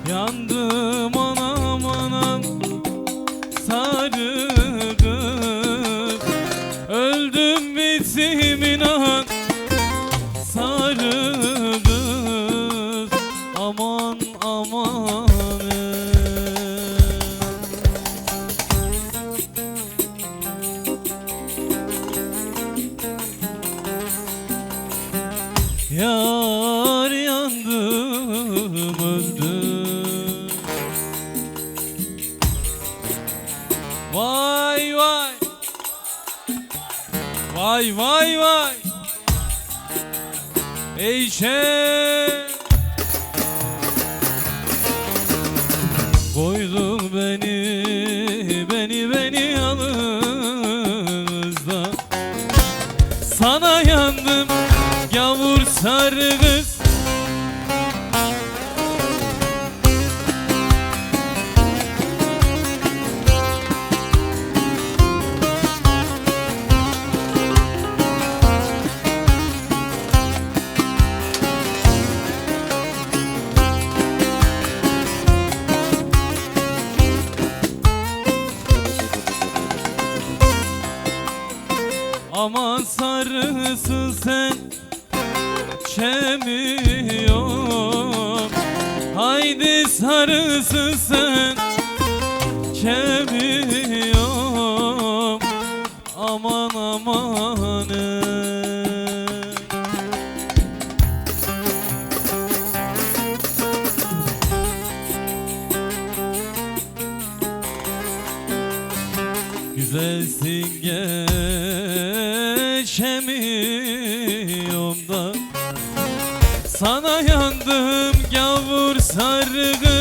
Yandım anam anam sarı kız, öldüm bittim inan sarı kız, aman aman. Yar yandım öldüm. Vay vay, vay vay vay, ey şey koydun beni yanınızda. Sana yandım yavur sarı kız, aman sarısın sen çemiyorum. Haydi sarısın sen çemiyorum, aman aman. Güzelsin geçemiyorum da, sana yandım gavur sarı kız.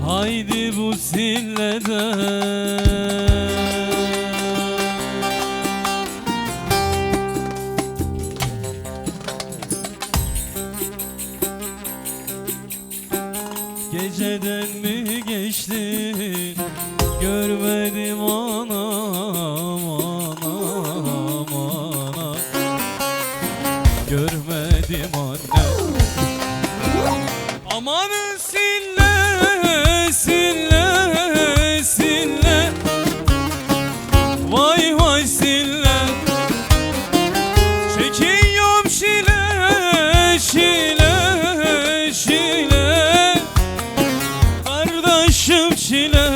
Haydi bu silleden geceden mi geçtin, görmedim anam anam anam, görmedim annem. Amanın sille sille sille, vay vay sille, çekiyorum şile şile şile, kardeşim çile.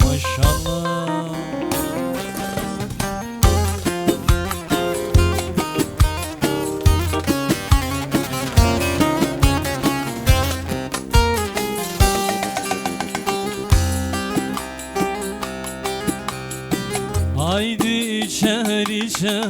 Maşallah. Haydi içer içer,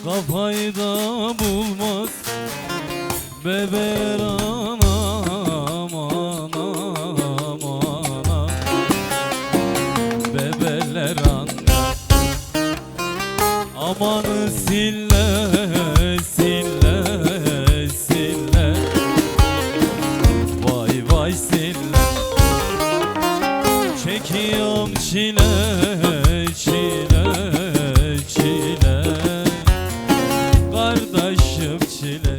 kafayı da bulmaz beber anam anam anam, bebeler anne, amanı sille sille sille, vay vay sille, çekiyorum çile çile çile, kardeşim çile.